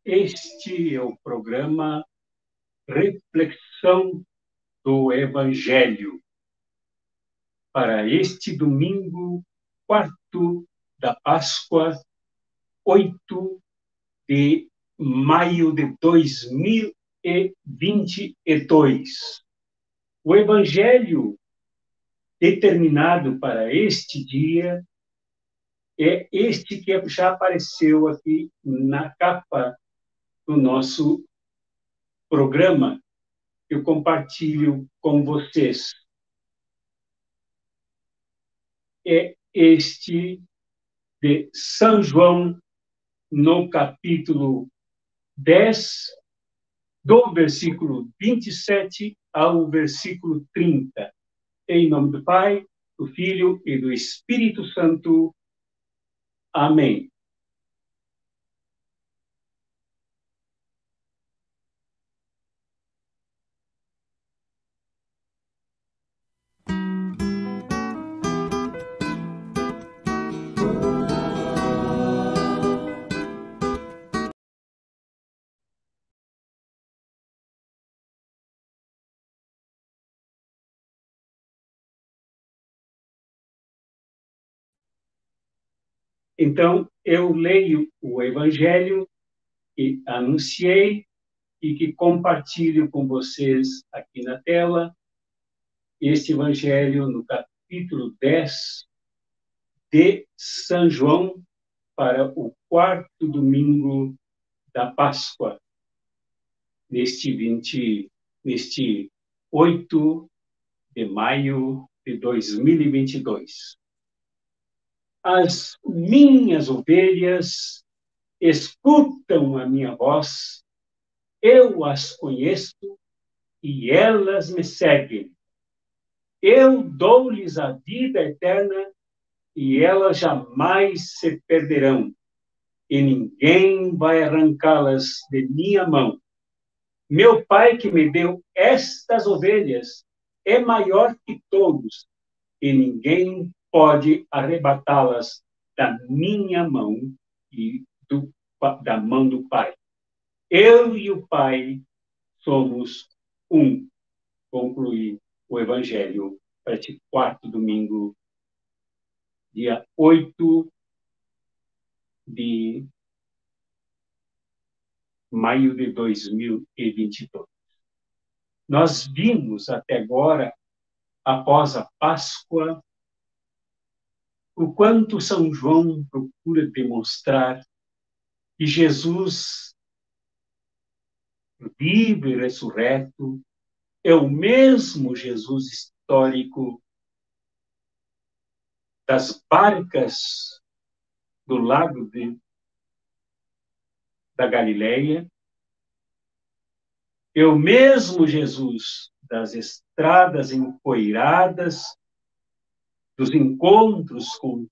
Este é o programa Reflexão do Evangelho para este domingo, 4 da Páscoa, 8 de maio de 2022. O Evangelho determinado para este dia é este que já apareceu aqui na capa do nosso programa, que eu compartilho com vocês. É este de São João, no capítulo 10, do versículo 27 ao versículo 30. Em nome do Pai, do Filho e do Espírito Santo. Amém. Então, eu leio o Evangelho que anunciei e que compartilho com vocês aqui na tela. Este Evangelho no capítulo 10 de São João, para o quarto domingo da Páscoa, neste 8 de maio de 2022. As minhas ovelhas escutam a minha voz, eu as conheço e elas me seguem. Eu dou-lhes a vida eterna e elas jamais se perderão, e ninguém vai arrancá-las de minha mão. Meu Pai que me deu estas ovelhas é maior que todos, e ninguém pode arrebatá-las da minha mão e da mão do Pai. Eu e o Pai somos um. Concluí o Evangelho para este quarto domingo, dia 8 de maio de 2022. Nós vimos até agora, após a Páscoa, o quanto São João procura demonstrar que Jesus, vivo e ressurreto, é o mesmo Jesus histórico das barcas do lago da Galileia, é o mesmo Jesus das estradas empoeiradas, dos encontros com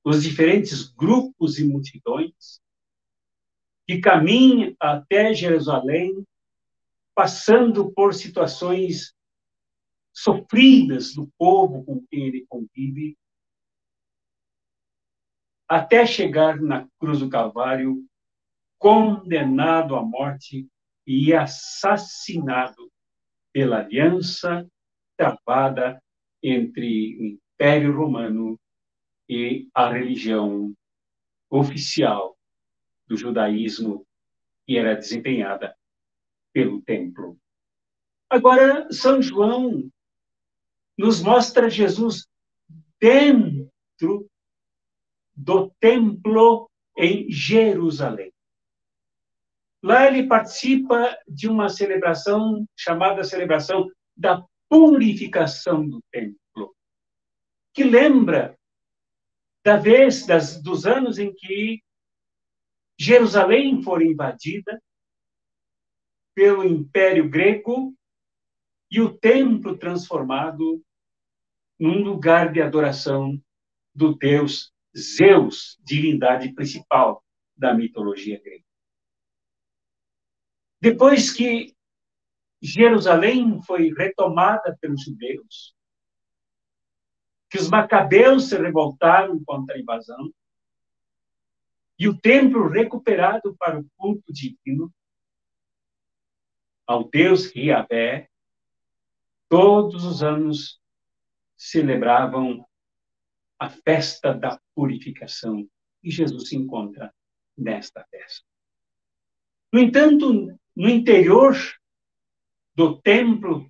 os diferentes grupos e multidões, que caminha até Jerusalém, passando por situações sofridas do povo com quem ele convive, até chegar na cruz do Calvário, condenado à morte e assassinado pela aliança travada entre o Império Romano e a religião oficial do judaísmo, que era desempenhada pelo templo. Agora, São João nos mostra Jesus dentro do templo em Jerusalém. Lá ele participa de uma celebração chamada celebração da purificação do templo, que lembra dos anos em que Jerusalém foi invadida pelo Império Grego e o templo transformado num lugar de adoração do deus Zeus, divindade principal da mitologia grega. Depois que Jerusalém foi retomada pelos judeus, que os macabeus se revoltaram contra a invasão, e o templo recuperado para o culto divino ao Deus Yahvé, todos os anos celebravam a festa da purificação. E Jesus se encontra nesta festa. No entanto, no interior do templo,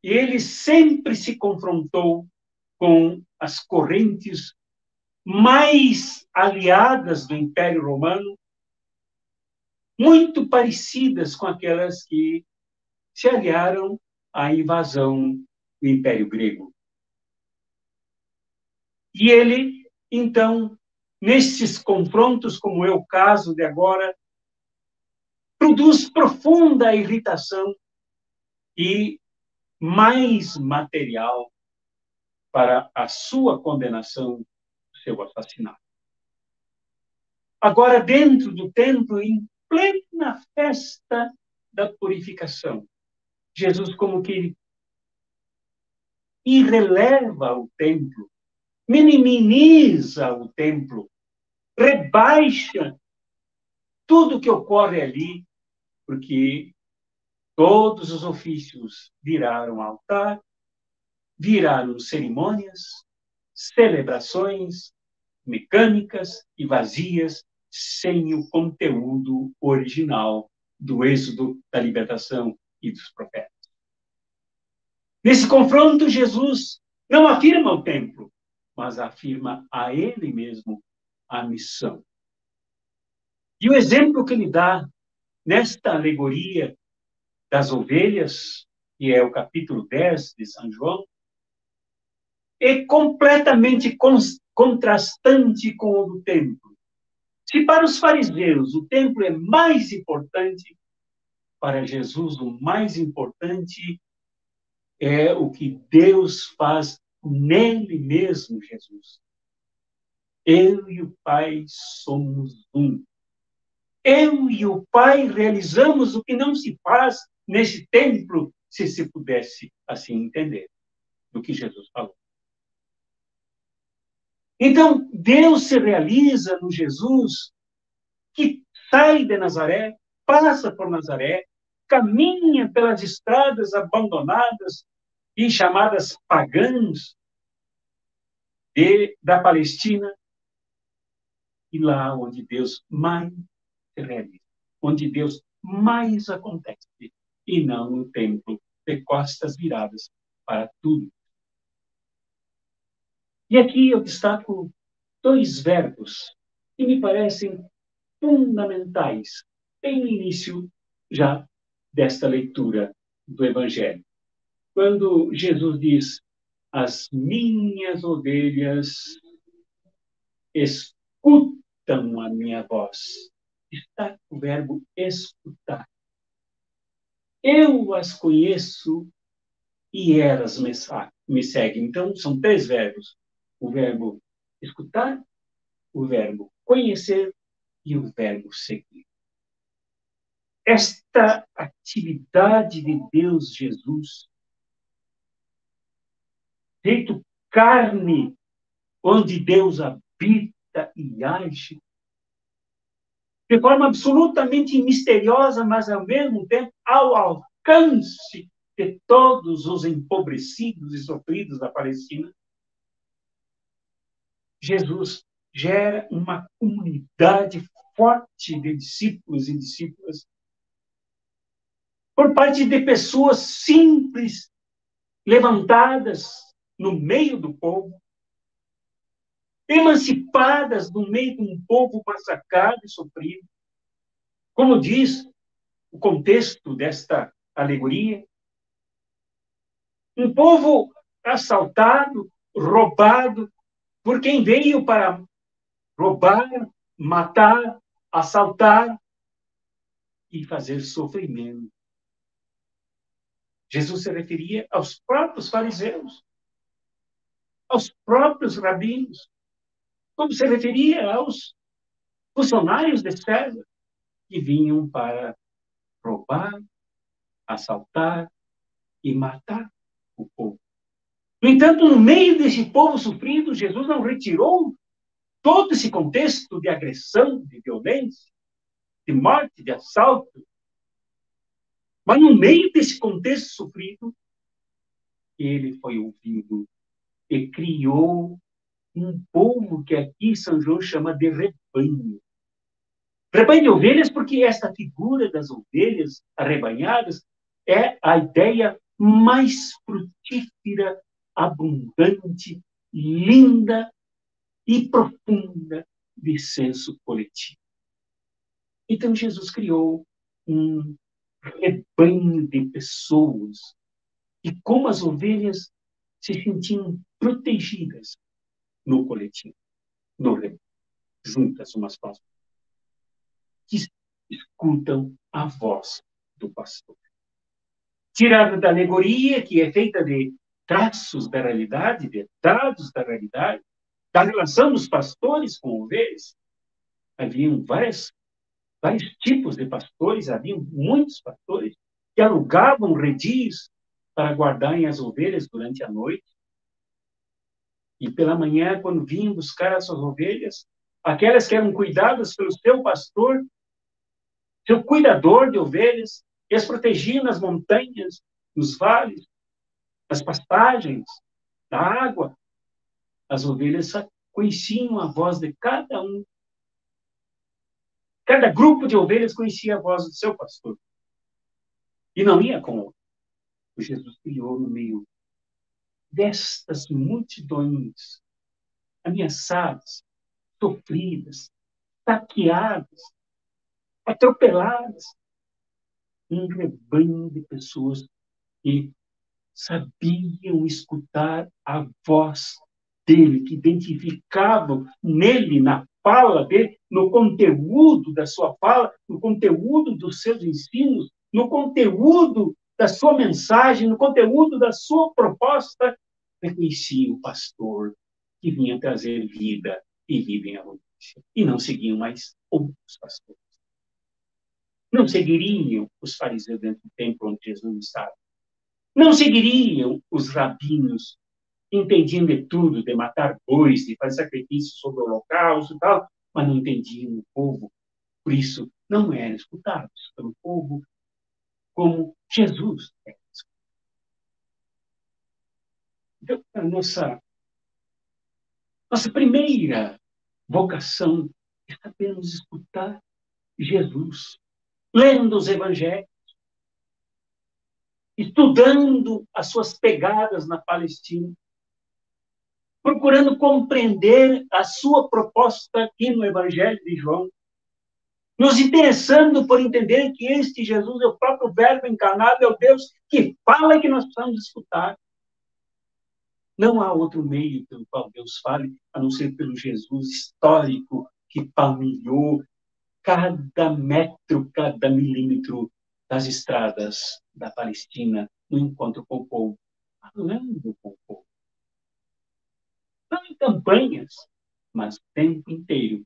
ele sempre se confrontou com as correntes mais aliadas do Império Romano, muito parecidas com aquelas que se aliaram à invasão do Império Grego. E ele, então, nesses confrontos, como é o caso de agora, produz profunda irritação e mais material para a sua condenação, seu assassinato. Agora, dentro do templo, em plena festa da purificação, Jesus como que irreleva o templo, minimiza o templo, rebaixa tudo que ocorre ali, porque todos os ofícios viraram altar, viraram cerimônias, celebrações mecânicas e vazias, sem o conteúdo original do êxodo, da libertação e dos profetas. Nesse confronto, Jesus não afirma o templo, mas afirma a ele mesmo a missão. E o exemplo que ele dá nesta alegoria das ovelhas, que é o capítulo 10 de São João, é completamente contrastante com o do templo. Se para os fariseus o templo é mais importante, para Jesus o mais importante é o que Deus faz nele mesmo, Jesus. Eu e o Pai somos um. Eu e o Pai realizamos o que não se faz nesse templo, se pudesse assim entender do que Jesus falou. Então, Deus se realiza no Jesus que sai de Nazaré, passa por Nazaré, caminha pelas estradas abandonadas e chamadas pagãs da Palestina, e lá onde Deus mais se realiza, onde Deus mais acontece, e não no templo de costas viradas para tudo. E aqui eu destaco dois verbos que me parecem fundamentais bem no início já desta leitura do Evangelho. Quando Jesus diz: as minhas ovelhas escutam a minha voz. Está o verbo escutar. Eu as conheço e elas me seguem. Então, são três verbos. O verbo escutar, o verbo conhecer e o verbo seguir. Esta atividade de Deus Jesus, feito carne, onde Deus habita e age, de forma absolutamente misteriosa, mas ao mesmo tempo ao alcance de todos os empobrecidos e sofridos da Palestina, Jesus gera uma comunidade forte de discípulos e discípulas por parte de pessoas simples, levantadas no meio do povo, emancipadas no meio de um povo massacrado e sofrido. Como diz o contexto desta alegoria, um povo assaltado, roubado, por quem veio para roubar, matar, assaltar e fazer sofrimento. Jesus se referia aos próprios fariseus, aos próprios rabinos, como se referia aos funcionários de César, que vinham para roubar, assaltar e matar o povo. No entanto, no meio desse povo sofrido, Jesus não retirou todo esse contexto de agressão, de violência, de morte, de assalto. Mas no meio desse contexto sofrido, ele foi ouvido e criou um povo que aqui São João chama de rebanho. Rebanho de ovelhas, porque esta figura das ovelhas arrebanhadas é a ideia mais frutífera, abundante, linda e profunda de senso coletivo. Então, Jesus criou um rebanho de pessoas e como as ovelhas se sentiam protegidas no coletivo, no rebanho, juntas umas com as outras, que escutam a voz do pastor. Tirada da alegoria, que é feita de traços da realidade, de dados da realidade, da relação dos pastores com ovelhas, haviam vários tipos de pastores, haviam muitos pastores que alugavam redis para guardarem as ovelhas durante a noite. E pela manhã, quando vinham buscar as suas ovelhas, aquelas que eram cuidadas pelo seu pastor, seu cuidador de ovelhas, e as protegiam nas montanhas, nos vales, nas pastagens, na água. As ovelhas conheciam a voz de cada um. Cada grupo de ovelhas conhecia a voz do seu pastor. E não ia com o Jesus criou no meio destas multidões ameaçadas, sofridas, saqueadas, atropeladas, um rebanho de pessoas que sabiam escutar a voz dele, que identificavam nele, na fala dele, no conteúdo da sua fala, no conteúdo dos seus ensinos, no conteúdo da sua mensagem, no conteúdo da sua proposta, reconheciam o pastor que vinha trazer vida e vida em abundância. E não seguiam mais outros pastores. Não seguiriam os fariseus dentro do templo onde Jesus estava. Não seguiriam os rabinos, entendiam de tudo, de matar bois, de fazer sacrifício sobre o holocausto e tal, mas não entendiam o povo. Por isso, não eram escutados pelo povo como Jesus é. Então, a nossa primeira vocação é sabermos escutar Jesus, lendo os evangelhos, estudando as suas pegadas na Palestina, procurando compreender a sua proposta aqui no Evangelho de João, nos interessando por entender que este Jesus é o próprio Verbo encarnado, é o Deus que fala e que nós precisamos escutar. Não há outro meio pelo qual Deus fale, a não ser pelo Jesus histórico que palmilhou cada metro, cada milímetro das estradas da Palestina no encontro com o povo, falando com o povo. Não em campanhas, mas o tempo inteiro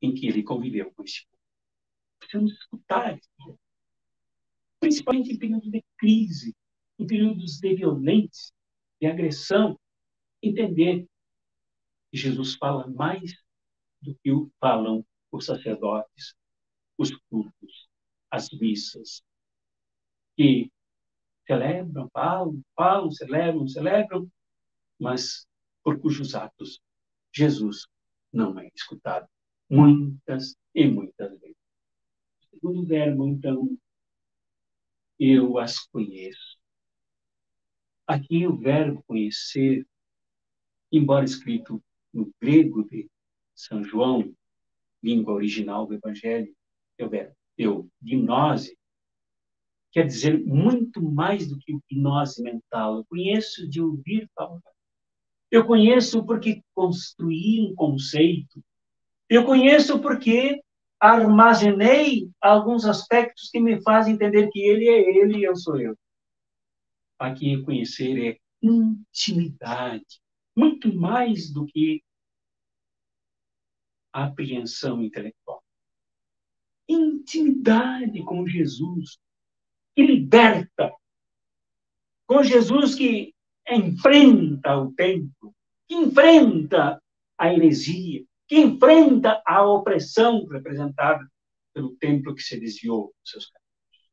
em que ele conviveu com esse povo. Precisamos escutar, principalmente em períodos de crise, em períodos de violência, de agressão, entender que Jesus fala mais do que falam os sacerdotes, os cultos, as missas, que celebram, falam, celebram, mas por cujos atos Jesus não é escutado muitas e muitas vezes. O segundo verbo, então, eu as conheço. Aqui o verbo conhecer, embora escrito no grego de São João, língua original do Evangelho, é o verbo gnose, quer dizer muito mais do que gnose mental. Eu conheço de ouvir falar. Eu conheço porque construí um conceito. Eu conheço porque armazenei alguns aspectos que me fazem entender que ele é ele e eu sou eu. Aqui conhecer é intimidade, muito mais do que a apreensão intelectual. Intimidade com Jesus, que liberta, com Jesus que enfrenta o tempo, que enfrenta a heresia, que enfrenta a opressão representada pelo templo que se desviou dos seus caminhos.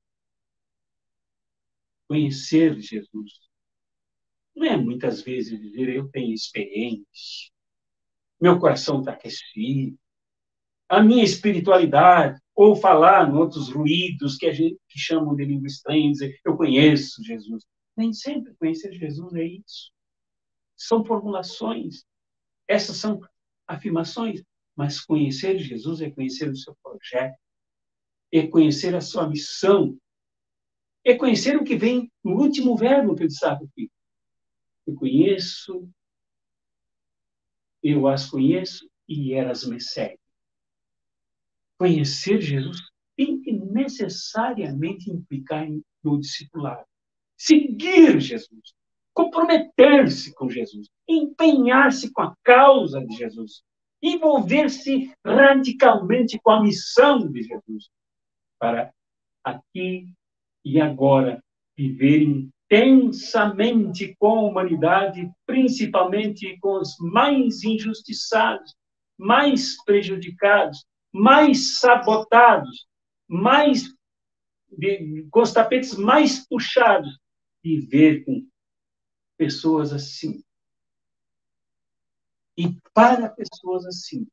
Conhecer Jesus não é muitas vezes dizer eu tenho experiência, meu coração está aquecido, a minha espiritualidade, ou falar em outros ruídos que a gente que chamam de língua estranha, dizer eu conheço Jesus. Nem sempre conhecer Jesus é isso. São formulações, essas são afirmações, mas conhecer Jesus é conhecer o seu projeto, é conhecer a sua missão, é conhecer o que vem no último verbo que ele estava aqui. Eu conheço, eu as conheço e elas me seguem. Conhecer Jesus tem que necessariamente implicar no discipulado. Seguir Jesus, comprometer-se com Jesus, empenhar-se com a causa de Jesus, envolver-se radicalmente com a missão de Jesus, para aqui e agora viver intensamente com a humanidade, principalmente com os mais injustiçados, mais prejudicados, mais sabotados, com os tapetes mais puxados, viver com pessoas assim. E para pessoas assim,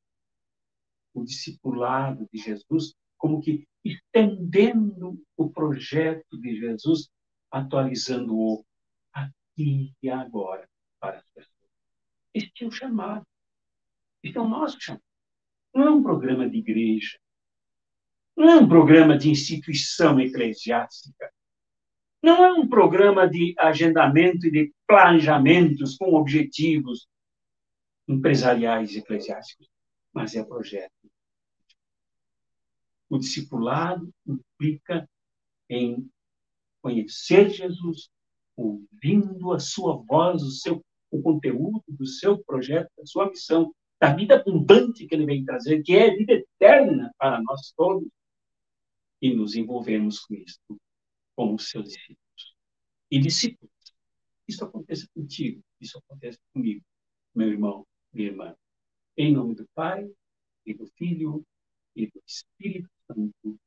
o discipulado de Jesus, como que estendendo o projeto de Jesus, atualizando-o aqui e agora para as pessoas. Este é o chamado. Este é o nosso chamado. Não é um programa de igreja. Não é um programa de instituição eclesiástica. Não é um programa de agendamento e de planejamentos com objetivos empresariais e eclesiásticos, mas é projeto. O discipulado implica em conhecer Jesus, ouvindo a sua voz, o conteúdo do seu projeto, da sua missão, da vida abundante que ele vem trazer, que é vida eterna para nós todos, e nos envolvermos com isso, como seus discípulos. E discípulos, isso acontece contigo, isso acontece comigo, meu irmão, minha irmã. Em nome do Pai, e do Filho, e do Espírito Santo.